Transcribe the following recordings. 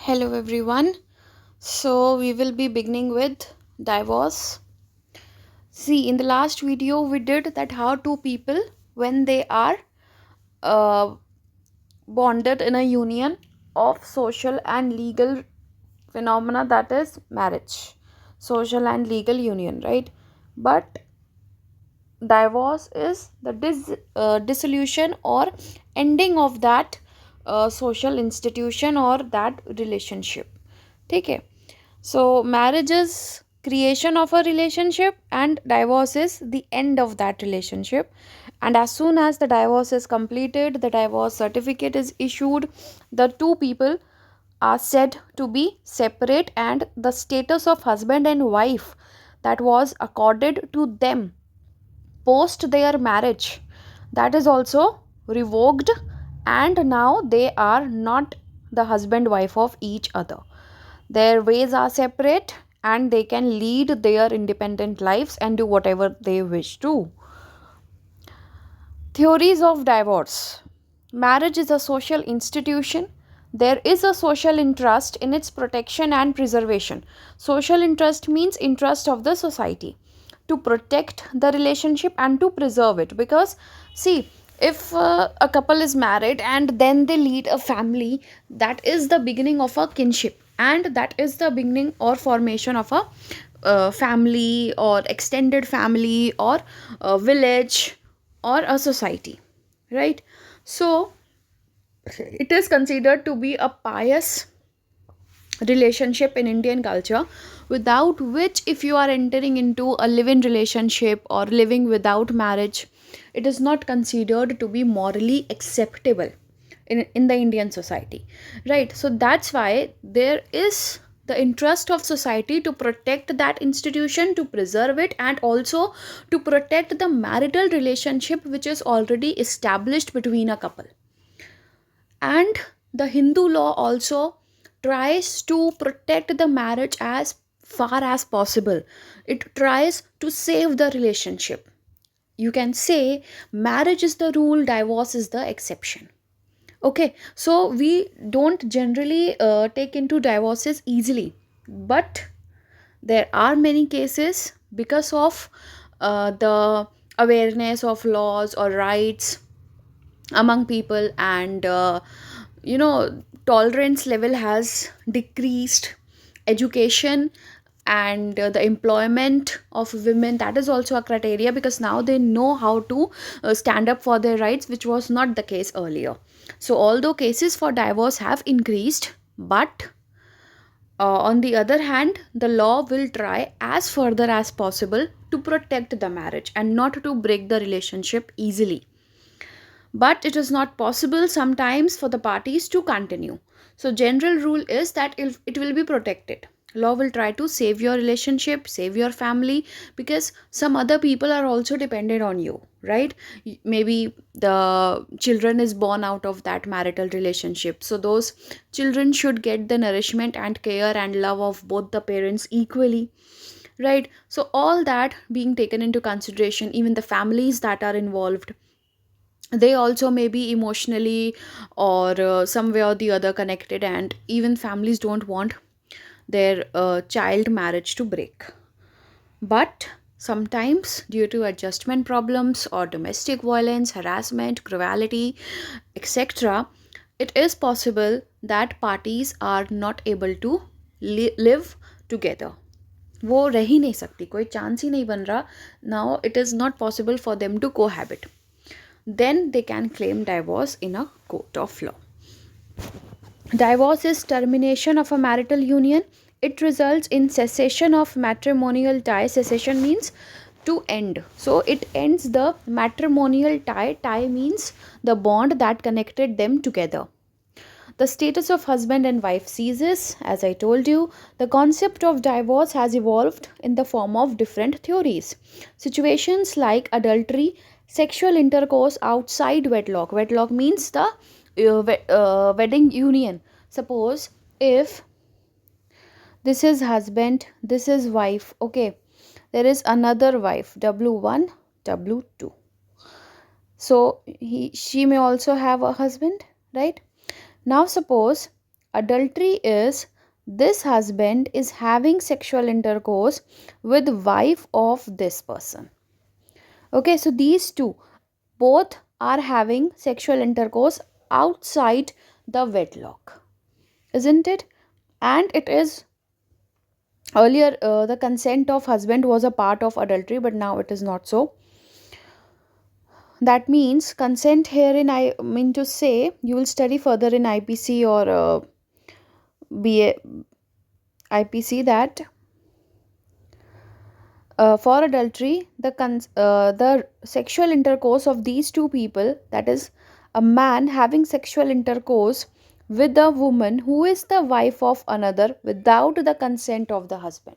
Hello everyone. So we will be beginning with divorce. See, in the last video we did that how two people when they are uh, bonded in a union of social and legal phenomena, that is marriage, social and legal union, right? But divorce is the dissolution or ending of that social institution or that relationship. Okay. So, marriage is creation of a relationship and divorce is the end of that relationship. And as soon as the divorce is completed, the divorce certificate is issued, the two people are said to be separate, and the status of husband and wife that was accorded to them post their marriage, that is also revoked, and now they are not the husband wife of each other. Their ways are separate and they can lead their independent lives and do whatever they wish to. Theories of divorce. Marriage is a social institution. There is a social interest in its protection and preservation. Social interest means interest of the society to protect the relationship and to preserve it. Because, see, if a couple is married and then they lead a family, that is the beginning of a kinship, and that is the beginning or formation of a family or extended family or a village or a society, right? So it is considered to be a pious relationship in Indian culture, without which, if you are entering into a live-in relationship or living without marriage, it is not considered to be morally acceptable in the Indian society, right? So that's why there is the interest of society to protect that institution, to preserve it, and also to protect the marital relationship which is already established between a couple. And the Hindu law also tries to protect the marriage as far as possible. It tries to save the relationship. You can say marriage is the rule, divorce is the exception. Okay, so we don't generally take into divorces easily, but there are many cases because of the awareness of laws or rights among people, and tolerance level has decreased. Education and the employment of women, that is also a criteria, because now they know how to stand up for their rights, which was not the case earlier. So although cases for divorce have increased, but on the other hand, the law will try as further as possible to protect the marriage and not to break the relationship easily. But it is not possible sometimes for the parties to continue. So general rule is that it will be protected. Law will try to save your relationship, save your family, because some other people are also dependent on you, right? Maybe the children is born out of that marital relationship, so those children should get the nourishment and care and love of both the parents equally, right? So all that being taken into consideration, even the families that are involved, they also may be emotionally or some way or the other connected, and even families don't want their child marriage to break. But sometimes, due to adjustment problems or domestic violence, harassment, cruelty, etc., it is possible that parties are not able to live together. वो रह ही नहीं सकती, कोई chance ही नहीं बन रहा. Now it is not possible for them to cohabit. Then they can claim divorce in a court of law. Divorce is termination of a marital union. It results in cessation of matrimonial tie. Cessation means to end. So it ends the matrimonial tie. Tie means the bond that connected them together. The status of husband and wife ceases. As I told you, the concept of divorce has evolved in the form of different theories. Situations like adultery, sexual intercourse outside wedlock. Wedlock means the wedding union. Suppose if this is husband, this is wife, okay, there is another wife, W1, W2. So she may also have a husband, right? Now suppose Adultery is this husband is having sexual intercourse with wife of this person. Okay, so these two both are having sexual intercourse outside the wedlock, isn't it? And it is earlier, the consent of husband was a part of adultery, but now it is not so. That means consent herein, I mean to say, you will study further in IPC or BA IPC that for adultery, the sexual intercourse of these two people, that is, a man having sexual intercourse with a woman who is the wife of another without the consent of the husband.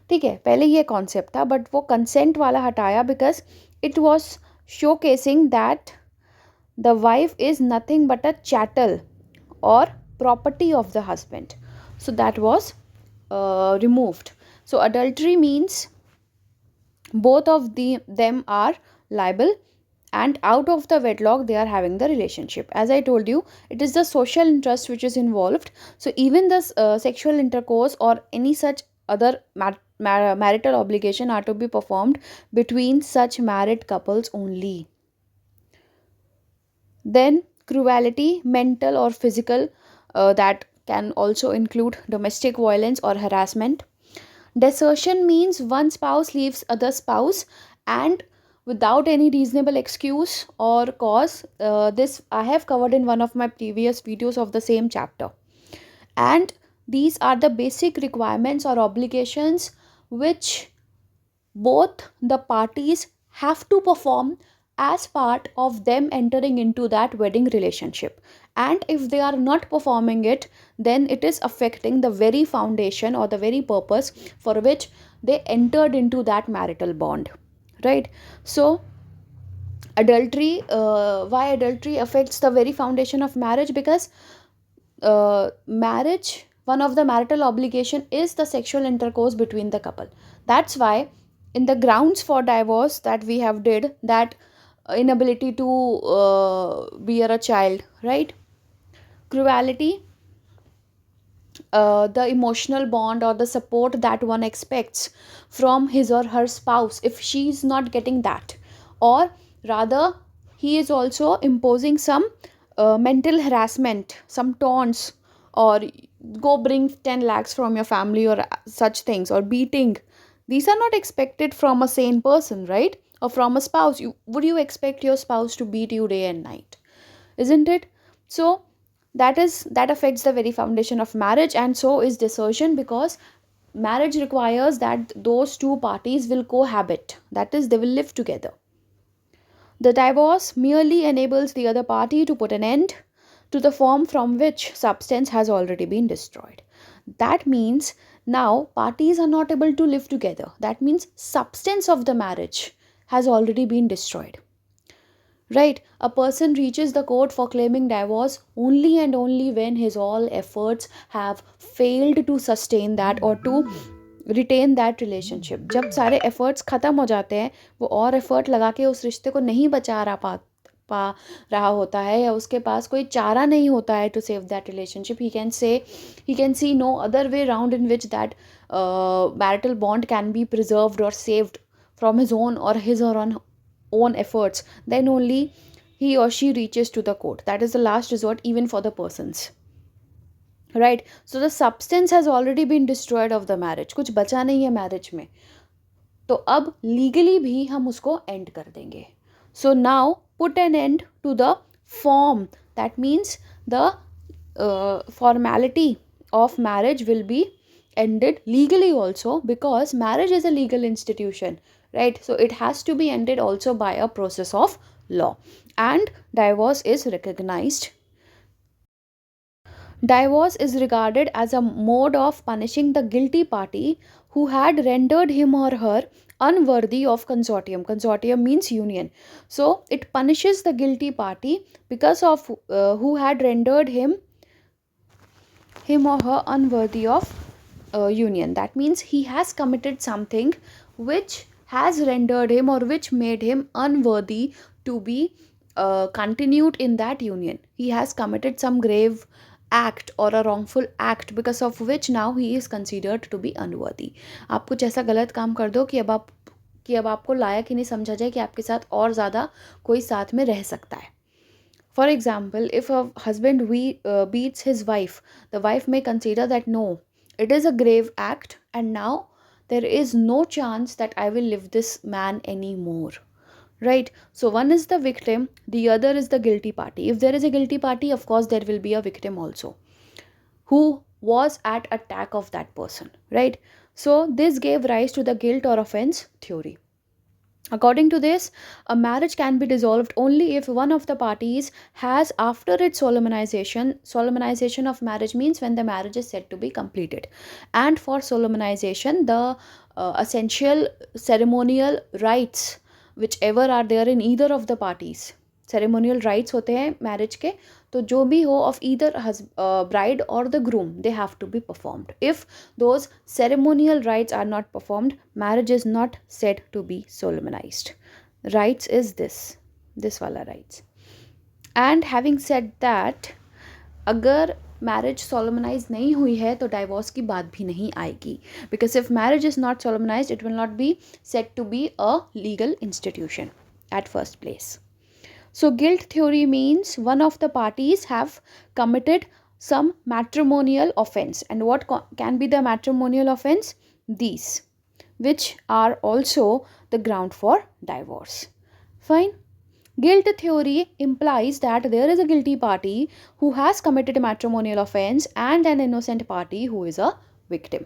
ठीक है, पहले ये concept था, but वो consent वाला हटाया because it was showcasing that the wife is nothing but a chattel or property of the husband. So that was removed. So adultery means both of them are liable, and out of the wedlock they are having the relationship. As I told you, it is the social interest which is involved. So even this sexual intercourse or any such other marital obligation are to be performed between such married couples only. Then cruelty, mental or physical, that can also include domestic violence or harassment. Desertion means one spouse leaves other spouse and without any reasonable excuse or cause. This I have covered in one of my previous videos of the same chapter. And these are the basic requirements or obligations which both the parties have to perform as part of them entering into that wedding relationship. And if they are not performing it, then it is affecting the very foundation or the very purpose for which they entered into that marital bond, right? So adultery, why adultery affects the very foundation of marriage? Because marriage, one of the marital obligation is the sexual intercourse between the couple. That's why in the grounds for divorce that we have did that, inability to bear a child, right? Cruelty, the emotional bond or the support that one expects from his or her spouse, if she is not getting that, or rather he is also imposing some mental harassment, some taunts, or go bring 10 lakhs from your family, or such things, or beating. These are not expected from a sane person, right? Or from a spouse. Would you expect your spouse to beat you day and night? Isn't it? So that affects the very foundation of marriage. And so is desertion, because marriage requires that those two parties will cohabit, that is, they will live together. The divorce merely enables the other party to put an end to the form from which substance has already been destroyed. That means now parties are not able to live together. That means substance of the marriage has already been destroyed. Right? A person reaches the court for claiming divorce only and only when his all efforts have failed to sustain that or to retain that relationship. जब सारे efforts ख़त्म हो जाते हैं, वो और effort लगा के उस रिश्ते को नहीं बचा पा रहा होता है, या उसके पास कोई चारा नहीं होता है to save that relationship, he can see no other way round in which that marital bond can be preserved और saved from his own or his or own efforts, then only he or she reaches to the court. That is the last resort even for the persons, right? So the substance has already been destroyed of the marriage. कुछ बचा नहीं है marriage में, तो अब legally भी हम उसको end कर देंगे. So now put an end to the form. That means the formality of marriage will be ended legally also, because marriage is a legal institution, right? So it has to be ended also by a process of law, and divorce is recognized. Divorce is regarded as a mode of punishing the guilty party who had rendered him or her unworthy of consortium. Consortium means union. So it punishes the guilty party because of who had rendered him or her unworthy of union. That means he has committed something which has rendered him or which made him unworthy to be continued in that union. He has committed some grave act or a wrongful act because of which now he is considered to be unworthy. आप कुछ ऐसा गलत काम कर दो कि अब आपको लायक ही नहीं समझा जाए कि आपके साथ और ज़्यादा कोई साथ में रह सकता है. For example, if a husband beats his wife, the wife may consider that no, it is a grave act, and now there is no chance that I will live this man anymore. Right? So, one is the victim, the other is the guilty party. If there is a guilty party, of course, there will be a victim also who was at attack of that person. Right? So, this gave rise to the guilt or offense theory. According to this, a marriage can be dissolved only if one of the parties has, after its solemnization of marriage means when the marriage is said to be completed. And for solemnization, the essential ceremonial rites, whichever are there in either of the parties, ceremonial rites होते हैं marriage के, तो जो भी हो of either bride or the groom, they have to be performed. If those ceremonial rites are not performed, marriage is not said to be solemnized. Rites is this wala rites. And having said that, अगर marriage solemnise नहीं हुई है तो divorce की बात भी नहीं आएगी, because if marriage is not solemnize it will not be set to be a legal institution at first place. So guilt theory means one of the parties have committed some matrimonial offense. And what can be the matrimonial offense? These, which are also the ground for divorce. Fine. Guilt theory implies that there is a guilty party who has committed a matrimonial offense and an innocent party who is a victim.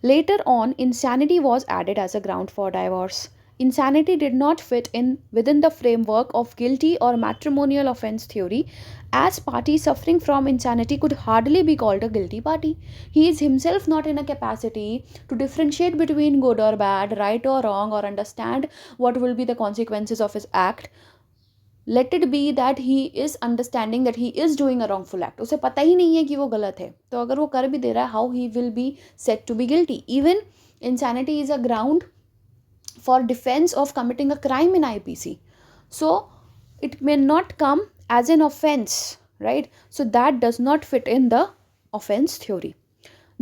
Later on, insanity was added as a ground for divorce. Insanity did not fit in within the framework of guilty or matrimonial offense theory, as party suffering from insanity could hardly be called a guilty party. He is himself not in a capacity to differentiate between good or bad, right or wrong, or understand what will be the consequences of his act. Let it be that he is understanding that he is doing a wrongful act. उसे पता ही नहीं है कि वो गलत है, तो अगर वो कर भी दे रहा है, how he will be said to be guilty. Even insanity is a ground for defense of committing a crime in IPC. So it may not come as an offense, right? So that does not fit in the offense theory.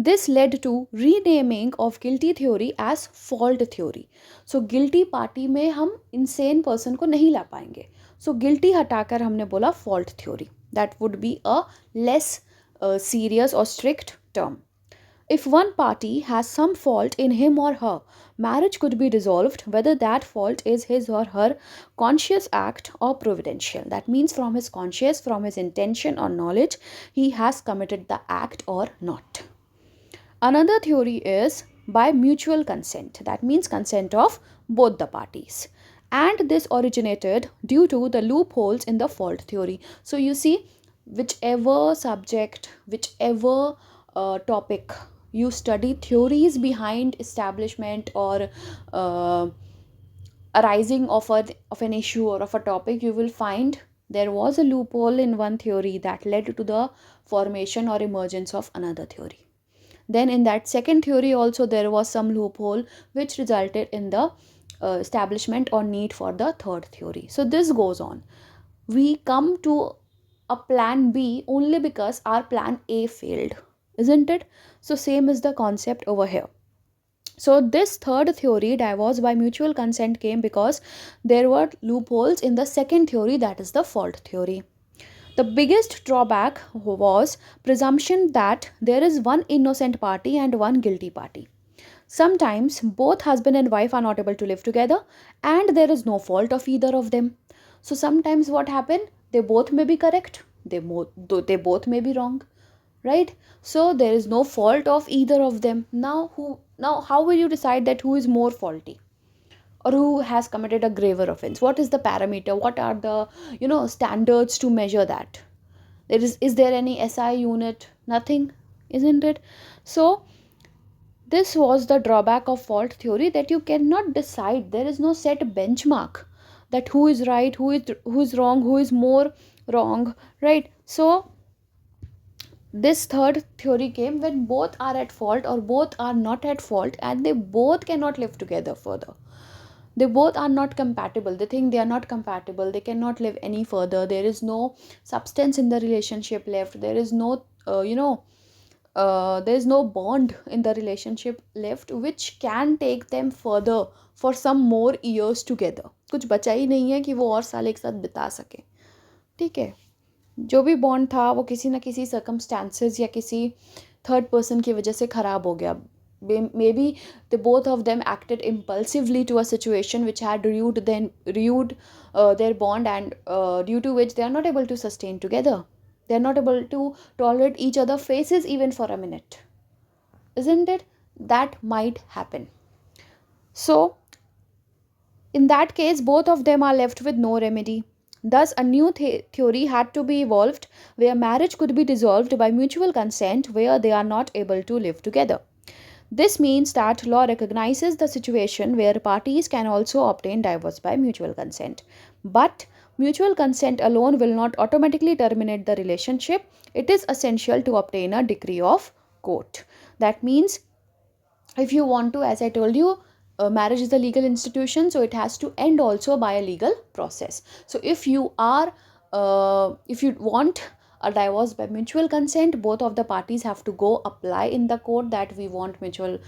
This led to renaming of guilty theory as fault theory. So guilty party में हम insane person को नहीं ला पाएंगे. So guilty हटाकर हमने बोला fault theory. That would be a less serious or strict term. If one party has some fault in him or her, marriage could be dissolved whether that fault is his or her conscious act or providential. That means from his conscious, from his intention or knowledge, he has committed the act or not. Another theory is by mutual consent. That means consent of both the parties. And this originated due to the loopholes in the fault theory. So you see, whichever subject, whichever topic you study, theories behind establishment or arising of an issue or of a topic, you will find there was a loophole in one theory that led to the formation or emergence of another theory. Then in that second theory also there was some loophole which resulted in the establishment or need for the third theory. So this goes on. We come to a plan B only because our plan A failed, isn't it? So same is the concept over here. So this third theory, divorce by mutual consent, came because there were loopholes in the second theory, that is the fault theory. The biggest drawback was presumption that there is one innocent party and one guilty party. Sometimes both husband and wife are not able to live together and there is no fault of either of them. So sometimes what happen? They both may be correct, they both may be wrong, right? So there is no fault of either of them. Now how will you decide that who is more faulty or who has committed a graver offense? What is the parameter? What are the standards to measure that? Is there any SI unit? Nothing, isn't it? So this was the drawback of fault theory, that you cannot decide. There is no set benchmark that who is right, who is wrong, who is more wrong, right? So this third theory came when both are at fault or both are not at fault and they both cannot live together further. They both are not compatible. They think they are not compatible. They cannot live any further. There is no substance in the relationship left. There is no you know, there's no bond in the relationship left which can take them further for some more years together. कुछ बचा ही नहीं है कि वो और साल एक साथ बिता सके. ठीक है, जो भी बॉन्ड था वो किसी ना किसी सर्कमस्टांसेस या किसी थर्ड पर्सन की वजह से ख़राब हो गया. Maybe the both of them acted impulsively to a situation which had ruined their bond, and due to which they are not able to sustain together. They are not able to tolerate each other faces even for a minute, isn't it? That might happen. So in that case, both of them are left with no remedy. Thus, a new theory had to be evolved where marriage could be dissolved by mutual consent where they are not able to live together. This means that law recognizes the situation where parties can also obtain divorce by mutual consent. But mutual consent alone will not automatically terminate the relationship. It is essential to obtain a decree of court. That means, if you want to, as I told you, marriage is a legal institution, so it has to end also by a legal process. So if you want a divorce by mutual consent, both of the parties have to go apply in the court that we want mutual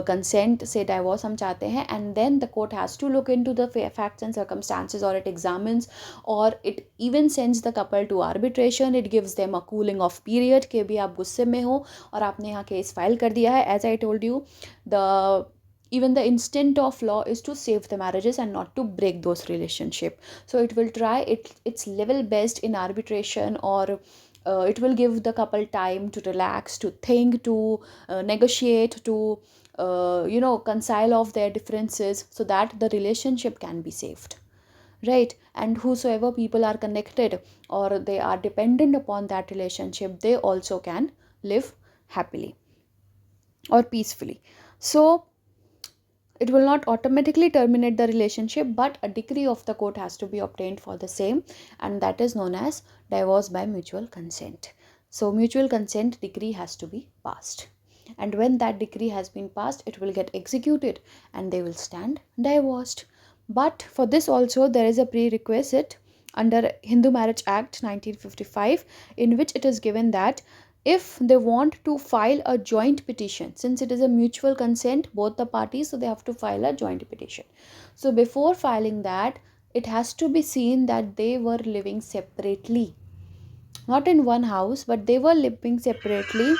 consent say divorce hum chahte hain, and then the court has to look into the facts and circumstances, or it examines, or it even sends the couple to arbitration. It gives them a cooling off period कि भी आप गुस्से में हो और आपने यहाँ case file कर दिया है. As I told you, the even the instinct of law is to save the marriages and not to break those relationship. So it will try its level best in arbitration, or it will give the couple time to relax, to think, to negotiate, to reconcile of their differences, so that the relationship can be saved, right? And whosoever people are connected or they are dependent upon that relationship, they also can live happily or peacefully. So it will not automatically terminate the relationship, but a decree of the court has to be obtained for the same, and that is known as divorce by mutual consent. So mutual consent decree has to be passed, and when that decree has been passed, it will get executed and they will stand divorced. But for this also there is a prerequisite under Hindu Marriage Act 1955, in which it is given that if they want to file a joint petition, since it is a mutual consent both the parties, so they have to file a joint petition. So before filing that, it has to be seen that they were living separately, not in one house, but they were living separately.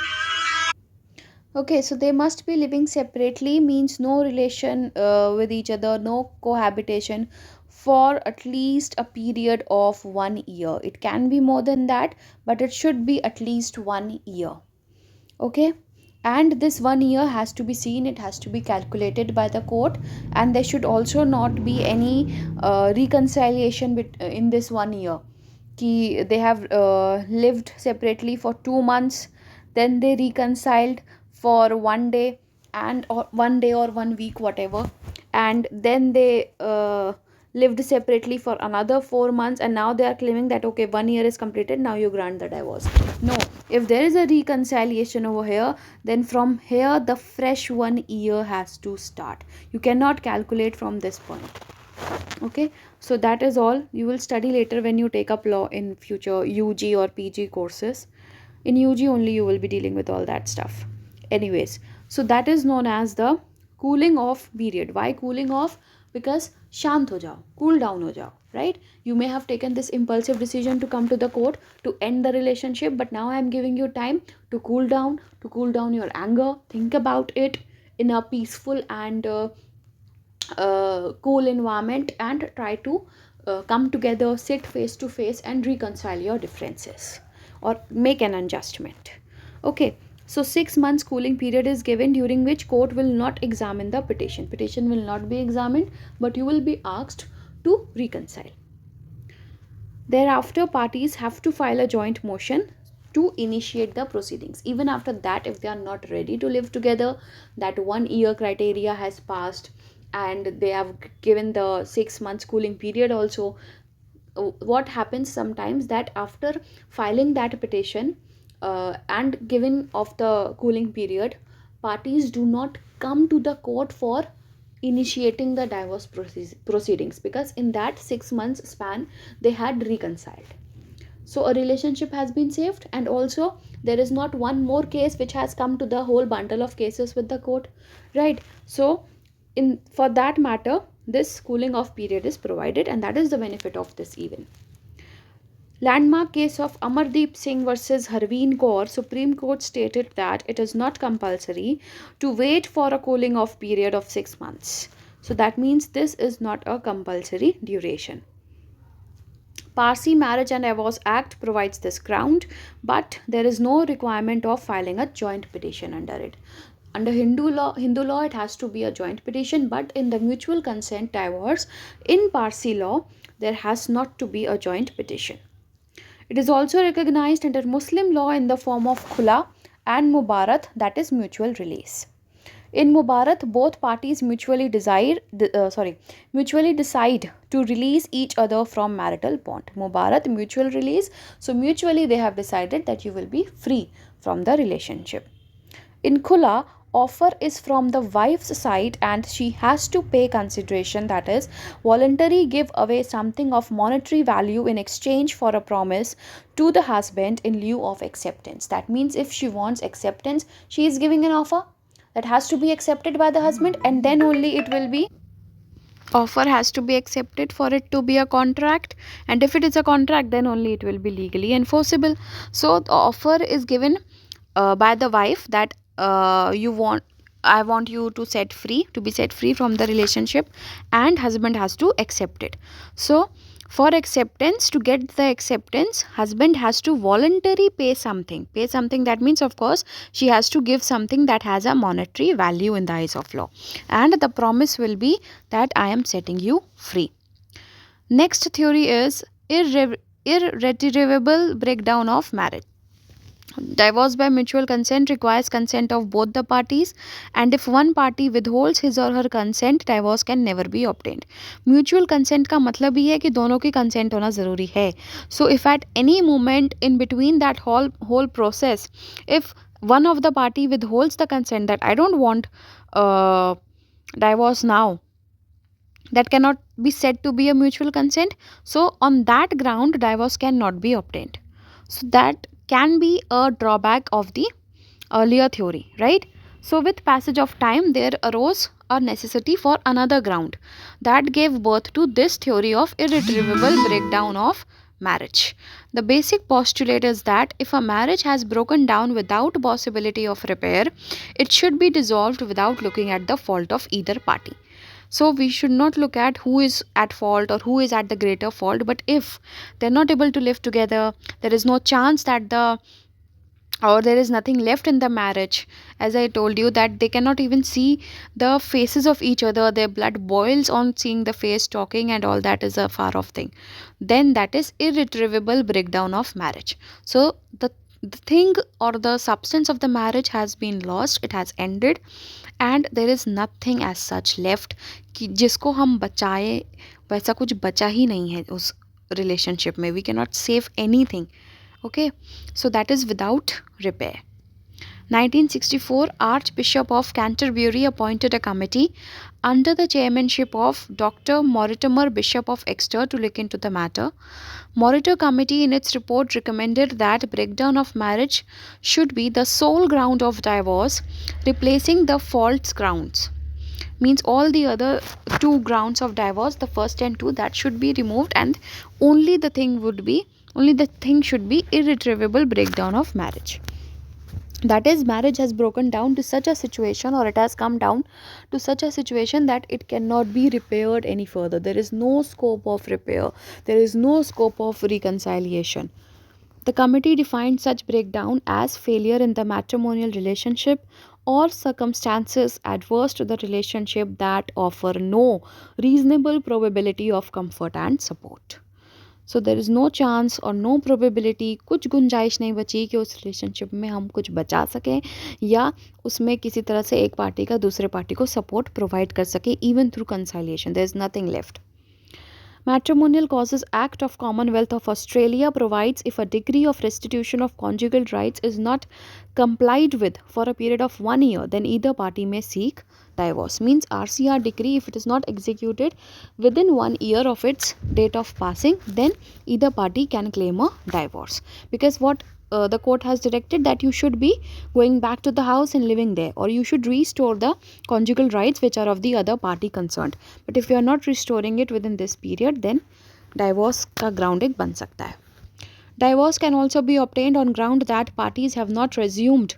Okay, so they must be living separately, means no relation with each other, no cohabitation for at least a period of 1 year. It can be more than that, but it should be at least 1 year. Okay, and this 1 year has to be seen, it has to be calculated by the court, and there should also not be any reconciliation in this 1 year. Ki they have lived separately for 2 months, then they reconciled for 1 day, and or 1 day or 1 week, whatever, and then they lived separately for another 4 months, and now they are claiming that okay, 1 year is completed, now you grant the divorce. No, if there is a reconciliation over here, then from here the fresh 1 year has to start. You cannot calculate from this point. Okay, so that is all. You will study later when you take up law in future UG or PG courses. In UG only you will be dealing with all that stuff. Anyways, so that is known as the cooling off period. Why cooling off? Because shant ho jao, cool down ho jao, right? You may have taken this impulsive decision to come to the court to end the relationship, but now I am giving you time to cool down your anger, think about it in a peaceful and cool environment, and try to come together, sit face to face, and reconcile your differences or make an adjustment. Okay, so 6 months cooling period is given, during which court will not examine the petition will not be examined, but you will be asked to reconcile. Thereafter, parties have to file a joint motion to initiate the proceedings. Even after that, if they are not ready to live together, that 1 year criteria has passed, and they have given the 6 months cooling period also. What happens sometimes that after filing that petition and giving of the cooling period, parties do not come to the court for initiating the divorce proceedings, because in that 6 months span they had reconciled. So a relationship has been saved, and also there is not one more case which has come to the whole bundle of cases with the court, right? So in for that matter, this cooling off period is provided, and that is the benefit of this even. Landmark case of Amardeep Singh versus Harveen Kaur, Supreme Court stated that it is not compulsory to wait for a cooling off period of 6 months. So that means this is not a compulsory duration. Parsi Marriage and Divorce Act provides this ground, but there is no requirement of filing a joint petition under it. Under Hindu law, it has to be a joint petition, but in the mutual consent divorce, in Parsi law, there has not to be a joint petition. It is also recognized under Muslim law in the form of khula and mubarat, that is mutual release. In Mubarak, both parties mutually decide to release each other from marital bond. Mubarak, mutual release. So mutually they have decided that you will be free from the relationship. In Khula, offer is from the wife's side and she has to pay consideration, that is voluntary give away something of monetary value in exchange for a promise to the husband in lieu of acceptance. That means if she wants acceptance, she is giving an offer that has to be accepted by the husband, and then only it will be, offer has to be accepted for it to be a contract, and if it is a contract, then only it will be legally enforceable. So the offer is given by the wife that you want, I want you to set free, to be set free from the relationship, and husband has to accept it. So for acceptance, to get the acceptance, husband has to voluntarily pay something. That means, of course, she has to give something that has a monetary value in the eyes of law, and the promise will be that I am setting you free. Next theory is irretrievable breakdown of marriage. Divorce by mutual consent requires consent of both the parties, and if one party withholds his or her consent, divorce can never be obtained. Mutual consent का मतलब ही है कि दोनों की consent होना ज़रूरी है. So if at any moment in between that whole process, if one of the party withholds the consent that I don't want divorce now, that cannot be said to be a mutual consent. So on that ground, divorce cannot be obtained. So that can be a drawback of the earlier theory, right? So with passage of time, there arose a necessity for another ground that gave birth to this theory of irretrievable breakdown of marriage. The basic postulate is that if a marriage has broken down without possibility of repair, it should be dissolved without looking at the fault of either party. So we should not look at who is at fault or who is at the greater fault, but if they're not able to live together, there is no chance that there is nothing left in the marriage, as I told you that they cannot even see the faces of each other, their blood boils on seeing the face talking, and all that is a far off thing, then that is irretrievable breakdown of marriage. So the thing or the substance of the marriage has been lost, it has ended, and there is nothing as such left कि जिसको हम बचाए, वैसा कुछ बचा ही नहीं है उस रिलेशनशिप में. We can not save anything. Okay, so that is without repair. 1964, Archbishop of Canterbury appointed a committee under the chairmanship of Dr. Mortimer, Bishop of Exeter, to look into the matter. Mortimer Committee in its report recommended that breakdown of marriage should be the sole ground of divorce, replacing the false grounds. Means all the other two grounds of divorce, the first and two, that should be removed, and only the thing should be irretrievable breakdown of marriage. That is, marriage has broken down to such a situation, or it has come down to such a situation that it cannot be repaired any further. There is no scope of repair, there is no scope of reconciliation. The committee defined such breakdown as failure in the matrimonial relationship or circumstances adverse to the relationship that offer no reasonable probability of comfort and support. So there is no chance और no probability, कुछ गुंजाइश नहीं बची कि उस relationship में हम कुछ बचा सकें या उसमें किसी तरह से एक पार्टी का दूसरे पार्टी को सपोर्ट प्रोवाइड कर सके, even through conciliation. There is nothing left. Matrimonial Causes Act of Commonwealth of Australia provides if a degree of restitution of conjugal rights is not complied with for a period of 1 year, then either party may seek divorce. Means RCR decree, if it is not executed within 1 year of its date of passing, then either party can claim a divorce. Because what the court has directed that you should be going back to the house and living there, or you should restore the conjugal rights which are of the other party concerned. But if you are not restoring it within this period, then divorce का ground एक बन सकता है. Divorce can also be obtained on ground that parties have not resumed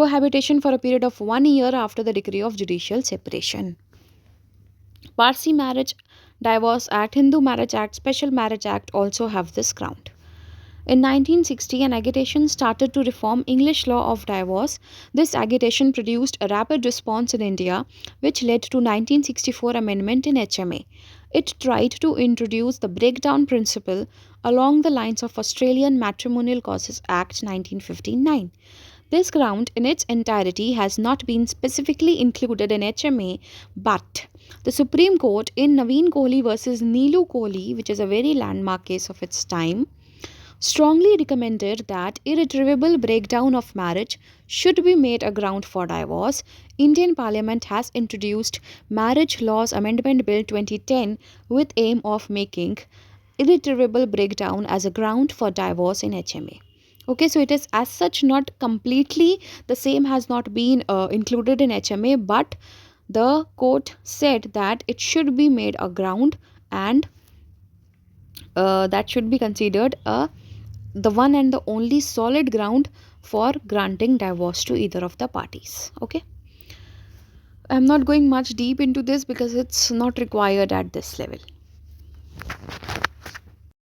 cohabitation for a period of 1 year after the decree of judicial separation. Parsi Marriage Divorce Act, Hindu Marriage Act, Special Marriage Act also have this ground. In 1960, an agitation started to reform English law of divorce. This agitation produced a rapid response in India, which led to 1964 amendment in HMA. It tried to introduce the breakdown principle along the lines of Australian Matrimonial Causes Act 1959. This ground in its entirety has not been specifically included in HMA, but the Supreme Court in Naveen Kohli versus Neelu Kohli, which is a very landmark case of its time, strongly recommended that irretrievable breakdown of marriage should be made a ground for divorce. Indian Parliament has introduced Marriage Laws Amendment Bill 2010 with aim of making irretrievable breakdown as a ground for divorce in HMA. Okay, so it is as such not completely the same, has not been included in HMA, but the court said that it should be made a ground, and that should be considered the one and the only solid ground for granting divorce to either of the parties. Okay, I'm not going much deep into this because it's not required at this level.